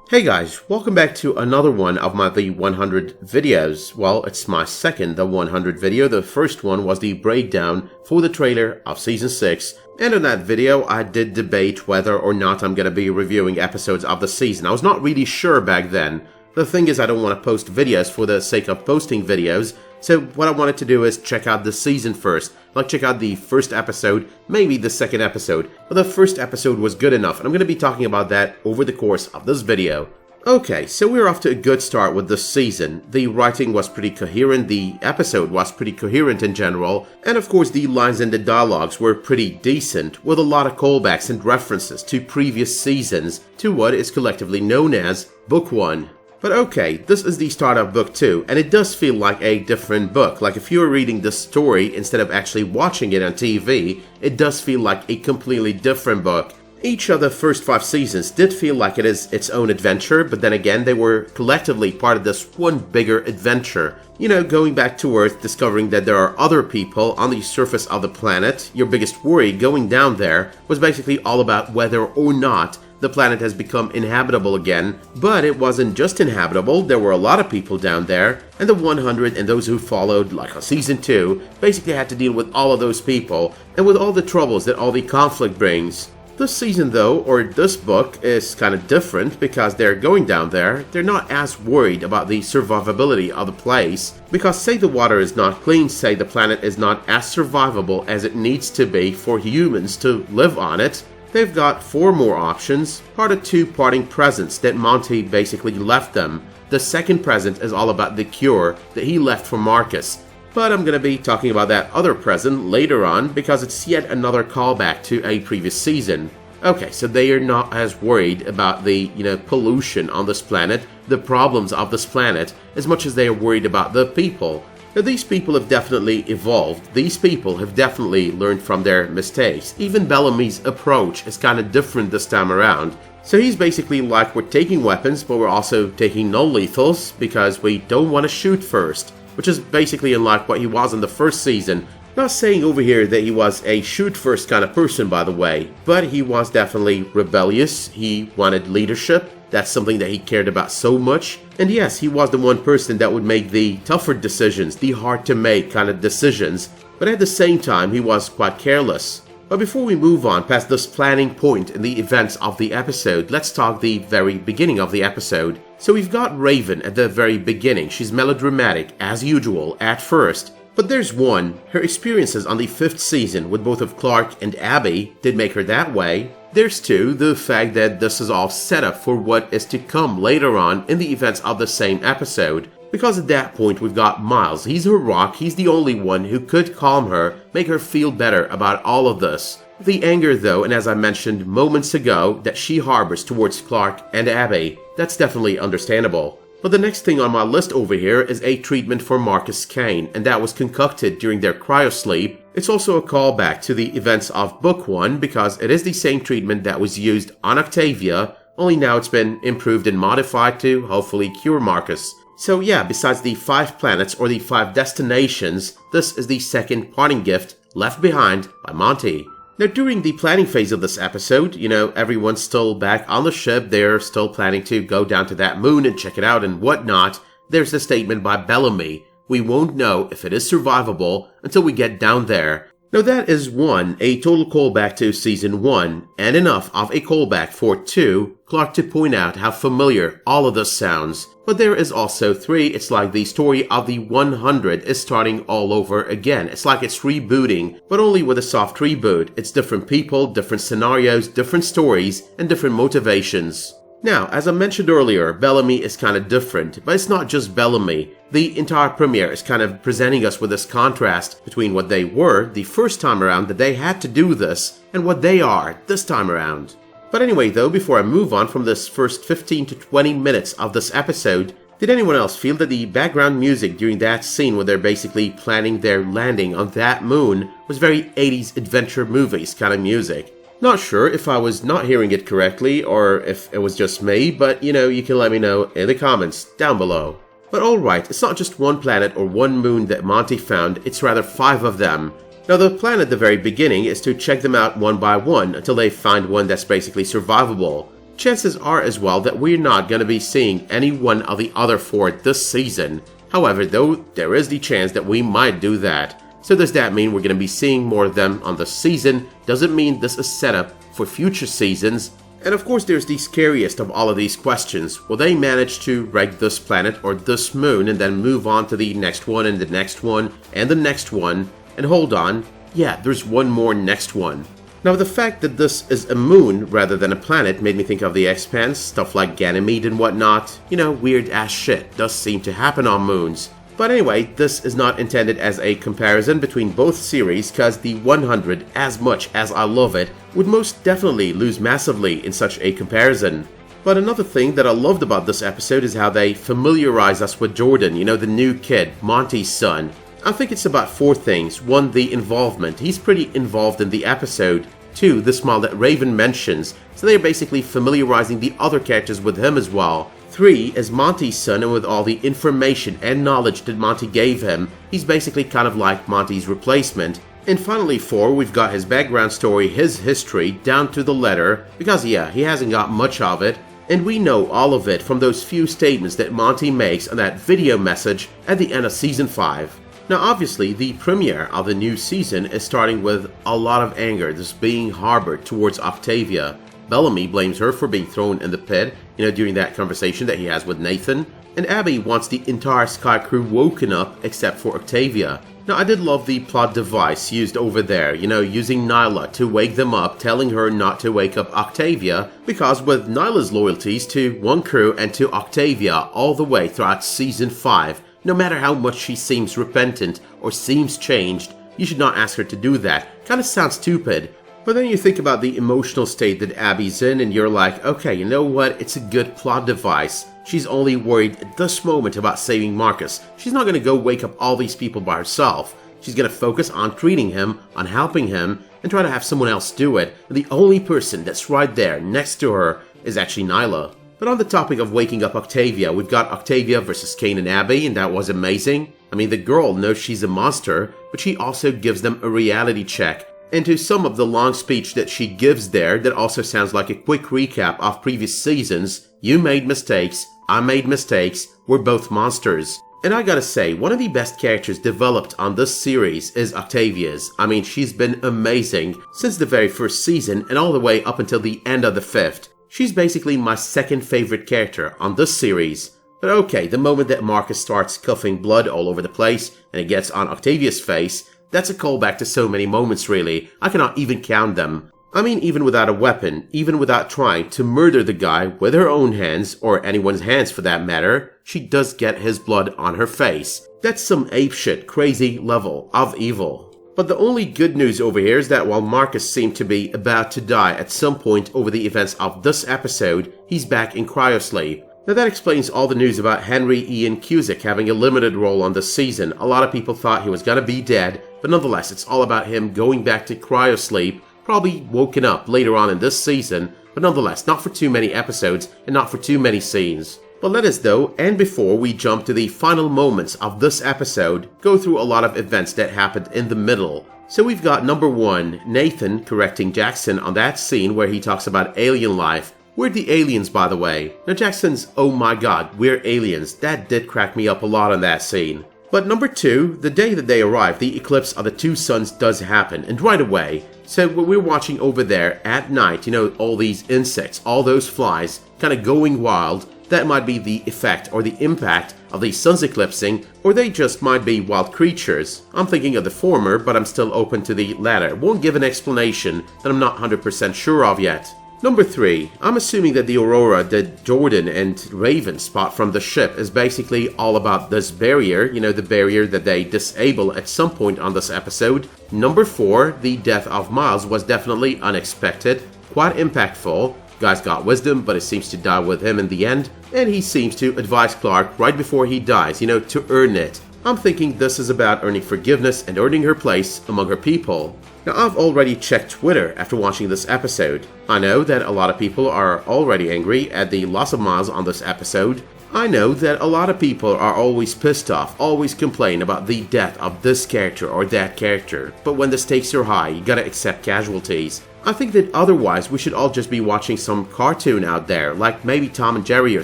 Hey guys, welcome back to another one of my The 100 videos. Well, it's my second The 100 video. The first one was the breakdown for the trailer of Season 6. And in that video, I did debate whether or not I'm going to be reviewing episodes of the season. I was not really sure back then. The thing is, I don't want to post videos for the sake of posting videos. So what I wanted to do is check out the season first. Like check out the first episode, maybe the second episode. But the first episode was good enough, and I'm going to be talking about that over the course of this video. Okay, so we're off to a good start with this season. The writing was pretty coherent, the episode was pretty coherent in general, and of course the lines and the dialogues were pretty decent, with a lot of callbacks and references to previous seasons, to what is collectively known as Book 1. But okay, this is the start of Book 2, and it does feel like a different book. Like if you're reading this story instead of actually watching it on TV, it does feel like a completely different book. Each of the first 5 seasons did feel like it is its own adventure, but then again, they were collectively part of this one bigger adventure. You know, going back to Earth, discovering that there are other people on the surface of the planet. Your biggest worry going down there was basically all about whether or not the planet has become inhabitable again, but it wasn't just inhabitable, there were a lot of people down there, and the 100 and those who followed, like on Season 2, basically had to deal with all of those people, and with all the troubles that all the conflict brings. This season though, or this book, is kind of different because they're going down there, they're not as worried about the survivability of the place, because say the water is not clean, say the planet is not as survivable as it needs to be for humans to live on it, they've got 4 more options, part of 2 parting presents that Monty basically left them. The second present is all about the cure that he left for Marcus. But I'm going to be talking about that other present later on because it's yet another callback to a previous season. Okay, so they are not as worried about the, pollution on this planet, the problems of this planet, as much as they are worried about the people. Now, these people have definitely evolved. These people have definitely learned from their mistakes. Even Bellamy's approach is kind of different this time around. So he's basically like, we're taking weapons, but we're also taking non-lethals because we don't want to shoot first. Which is basically unlike what he was in the first season. Not saying over here that he was a shoot-first kind of person, by the way, but he was definitely rebellious, he wanted leadership, that's something that he cared about so much, and yes, he was the one person that would make the tougher decisions, the hard-to-make kind of decisions, but at the same time, he was quite careless. But before we move on past this planning point in the events of the episode, let's talk the very beginning of the episode. So we've got Raven at the very beginning. She's melodramatic, as usual, at first. But there's one. Her experiences on the 5th season with both of Clarke and Abby did make her that way. There's 2, the fact that this is all set up for what is to come later on in the events of the same episode. Because at that point we've got Miles, he's her rock, he's the only one who could calm her, make her feel better about all of this. The anger though, and as I mentioned moments ago, that she harbors towards Clarke and Abby, that's definitely understandable. But the next thing on my list over here is a treatment for Marcus Kane, and that was concocted during their cryosleep. It's also a callback to the events of Book 1 because it is the same treatment that was used on Octavia, only now it's been improved and modified to hopefully cure Marcus. So yeah, besides the 5 planets or the 5 destinations, this is the second parting gift left behind by Monty. Now during the planning phase of this episode, everyone's still back on the ship, they're still planning to go down to that moon and check it out and whatnot. There's a statement by Bellamy, we won't know if it is survivable until we get down there. Now that is 1, a total callback to Season 1, and enough of a callback for 2, Clarke to point out how familiar all of this sounds. But there is also 3, it's like the story of the 100 is starting all over again. It's like it's rebooting, but only with a soft reboot. It's different people, different scenarios, different stories, and different motivations. Now, as I mentioned earlier, Bellamy is kind of different, but it's not just Bellamy. The entire premiere is kind of presenting us with this contrast between what they were the first time around that they had to do this, and what they are this time around. But anyway though, before I move on from this first 15 to 20 minutes of this episode, did anyone else feel that the background music during that scene where they're basically planning their landing on that moon was very 80s adventure movies kind of music? Not sure if I was not hearing it correctly or if it was just me, but you can let me know in the comments down below. But alright, it's not just one planet or one moon that Monty found, it's rather 5 of them. Now the plan at the very beginning is to check them out one by one until they find one that's basically survivable. chances are as well that we're not going to be seeing any one of the other 4 this season. However, though, there is the chance that we might do that. So does that mean we're going to be seeing more of them on this season? Does it mean this is set up for future seasons? And of course there's the scariest of all of these questions. Will they manage to wreck this planet or this moon and then move on to the next one and the next one and the next one? And hold on, yeah, there's one more next one. Now the fact that this is a moon rather than a planet made me think of The Expanse, stuff like Ganymede and whatnot. You know, weird ass shit does seem to happen on moons. But anyway, this is not intended as a comparison between both series, cause the 100, as much as I love it, would most definitely lose massively in such a comparison. But another thing that I loved about this episode is how they familiarize us with Jordan, you know, the new kid, Monty's son. I think it's about 4 things. 1, the involvement. He's pretty involved in the episode. 2, the smile that Raven mentions, so they're basically familiarizing the other characters with him as well. 3, as Monty's son, and with all the information and knowledge that Monty gave him, he's basically kind of like Monty's replacement. And finally 4, we've got his background story, his history, down to the letter, because yeah, he hasn't got much of it, and we know all of it from those few statements that Monty makes on that video message at the end of Season 5. Now obviously, the premiere of the new season is starting with a lot of anger just being harbored towards Octavia. Bellamy blames her for being thrown in the pit, you know, during that conversation that he has with Nathan. And Abby wants the entire Sky Crew woken up except for Octavia. Now I did love the plot device used over there, you know, using Nyla to wake them up, telling her not to wake up Octavia, because with Nyla's loyalties to one crew and to Octavia all the way throughout Season 5, no matter how much she seems repentant or seems changed, you should not ask her to do that. Kinda sounds stupid. But then you think about the emotional state that Abby's in and you're like, okay, you know what, it's a good plot device. She's only worried at this moment about saving Marcus. She's not going to go wake up all these people by herself. She's going to focus on treating him, on helping him, and try to have someone else do it. And the only person that's right there next to her is actually Nyla. But on the topic of waking up Octavia, we've got Octavia versus Kane and Abby, and that was amazing. I mean, the girl knows she's a monster, but she also gives them a reality check. And to some of the long speech that she gives there, that also sounds like a quick recap of previous seasons. You made mistakes, I made mistakes, we're both monsters. And I gotta say, one of the best characters developed on this series is Octavia's. I mean, she's been amazing since the very first season and all the way up until the end of the 5th. She's basically my second favorite character on this series. But okay, the moment that Marcus starts coughing blood all over the place and it gets on Octavia's face, that's a callback to so many moments really, I cannot even count them. I mean, even without a weapon, even without trying to murder the guy with her own hands, or anyone's hands for that matter, she does get his blood on her face. That's some apeshit crazy level of evil. But the only good news over here is that while Marcus seemed to be about to die at some point over the events of this episode, he's back in cryosleep. Now that explains all the news about Henry Ian Cusick having a limited role on this season. A lot of people thought he was gonna be dead, but nonetheless it's all about him going back to cryosleep, probably woken up later on in this season, but nonetheless not for too many episodes and not for too many scenes. But let us though, and before we jump to the final moments of this episode, go through a lot of events that happened in the middle. So we've got number 1, Nathan correcting Jackson on that scene where he talks about alien life. We're the aliens, by the way. Now Jackson's, oh my god, we're aliens. That did crack me up a lot on that scene. But number 2, the day that they arrive, the eclipse of the 2 suns does happen, and right away. So what we're watching over there at night, you know, all these insects, all those flies, kind of going wild, that might be the effect or the impact of the suns eclipsing, or they just might be wild creatures. I'm thinking of the former, but I'm still open to the latter. Won't give an explanation that I'm not 100% sure of yet. Number 3, I'm assuming that the aurora that Jordan and Raven spot from the ship is basically all about this barrier, you know, the barrier that they disable at some point on this episode. Number 4, the death of Miles was definitely unexpected, quite impactful. Guy's got wisdom, but it seems to die with him in the end, and he seems to advise Clarke right before he dies, you know, to earn it. I'm thinking this is about earning forgiveness and earning her place among her people. Now I've already checked Twitter after watching this episode. I know that a lot of people are already angry at the loss of Miles on this episode. I know that a lot of people are always pissed off, always complain about the death of this character or that character. But when the stakes are high, you gotta accept casualties. I think that otherwise we should all just be watching some cartoon out there, like maybe Tom and Jerry or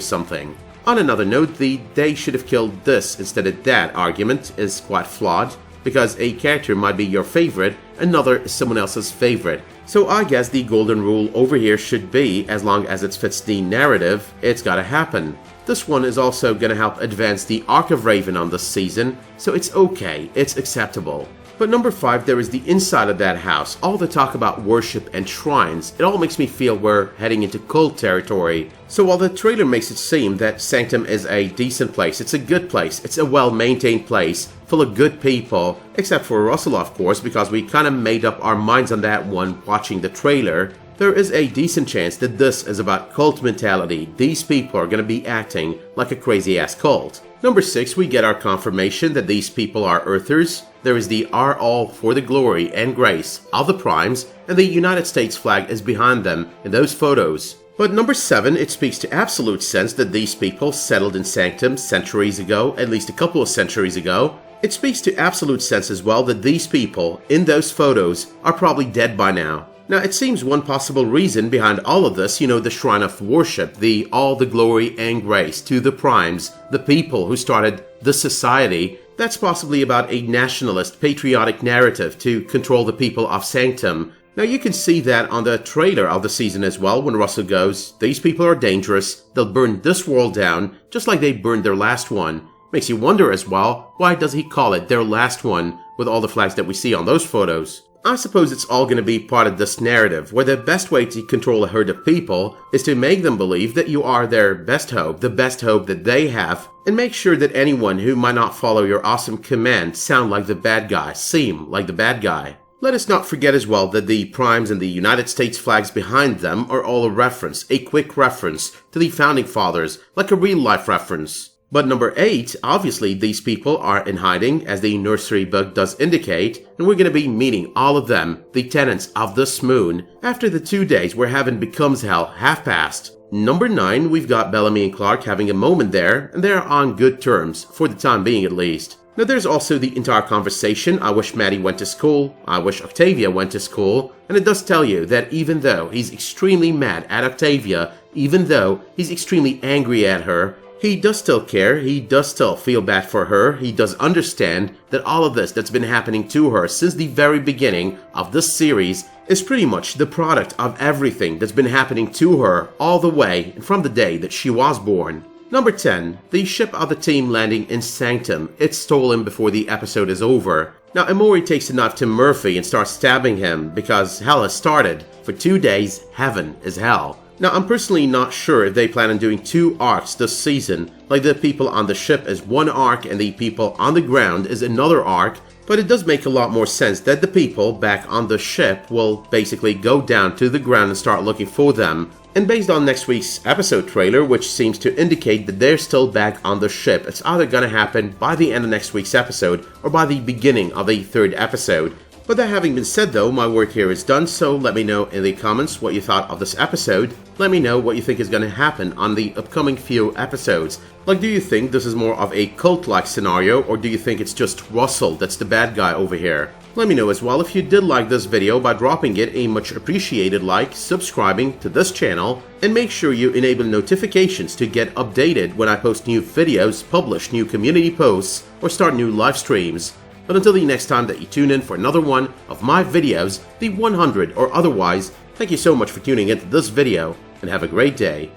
something. On another note, the "they should have killed this instead of that" argument is quite flawed, because a character might be your favorite, another is someone else's favorite. So I guess the golden rule over here should be, as long as it fits the narrative, it's gotta happen. This one is also gonna help advance the arc of Raven on this season, so it's okay, it's acceptable. But number 5, there is the inside of that house, all the talk about worship and shrines. It all makes me feel we're heading into cult territory. So while the trailer makes it seem that Sanctum is a decent place, it's a good place, it's a well-maintained place, full of good people, except for Russell of course, because we kinda made up our minds on that one watching the trailer, there is a decent chance that this is about cult mentality. These people are gonna be acting like a crazy-ass cult. Number 6, we get our confirmation that these people are Earthers. There is the "are all for the glory and grace of the Primes," and the United States flag is behind them in those photos. But number 7, it speaks to absolute sense that these people settled in Sanctum centuries ago, at least a couple of centuries ago. It speaks to absolute sense as well that these people in those photos are probably dead by now. Now, it seems one possible reason behind all of this, the shrine of worship, the all the glory and grace to the Primes, the people who started the society, that's possibly about a nationalist, patriotic narrative to control the people of Sanctum. Now, you can see that on the trailer of the season as well, when Russell goes, "These people are dangerous, they'll burn this world down, just like they burned their last one." Makes you wonder as well, why does he call it their last one, with all the flags that we see on those photos? I suppose it's all going to be part of this narrative, where the best way to control a herd of people is to make them believe that you are their best hope, the best hope that they have, and make sure that anyone who might not follow your awesome command sound like the bad guy, seem like the bad guy. Let us not forget as well that the Primes and the United States flags behind them are all a reference, a quick reference to the Founding Fathers, like a real-life reference. But number 8, obviously these people are in hiding, as the nursery book does indicate, and we're going to be meeting all of them, the tenants of this moon, after the 2 days where heaven becomes hell have passed. Number 9, we've got Bellamy and Clarke having a moment there, and they're on good terms, for the time being at least. Now there's also the entire conversation, I wish Maddie went to school, I wish Octavia went to school, and it does tell you that even though he's extremely mad at Octavia, even though he's extremely angry at her, he does still care, he does still feel bad for her, he does understand that all of this that's been happening to her since the very beginning of this series is pretty much the product of everything that's been happening to her all the way from the day that she was born. Number 10, the ship of the team landing in Sanctum. It's stolen before the episode is over. Now Emori takes a knife to Murphy and starts stabbing him because hell has started. For 2 days, heaven is hell. Now, I'm personally not sure if they plan on doing 2 arcs this season, like the people on the ship is one arc and the people on the ground is another arc, but it does make a lot more sense that the people back on the ship will basically go down to the ground and start looking for them. And based on next week's episode trailer, which seems to indicate that they're still back on the ship, it's either gonna happen by the end of next week's episode or by the beginning of the 3rd episode. But that having been said though, my work here is done, so let me know in the comments what you thought of this episode. Let me know what you think is going to happen on the upcoming few episodes. Like, do you think this is more of a cult-like scenario, or do you think it's just Russell that's the bad guy over here? Let me know as well if you did like this video by dropping it a much appreciated like, subscribing to this channel, and make sure you enable notifications to get updated when I post new videos, publish new community posts, or start new live streams. But until the next time that you tune in for another one of my videos, the 100 or otherwise, thank you so much for tuning into this video, and have a great day.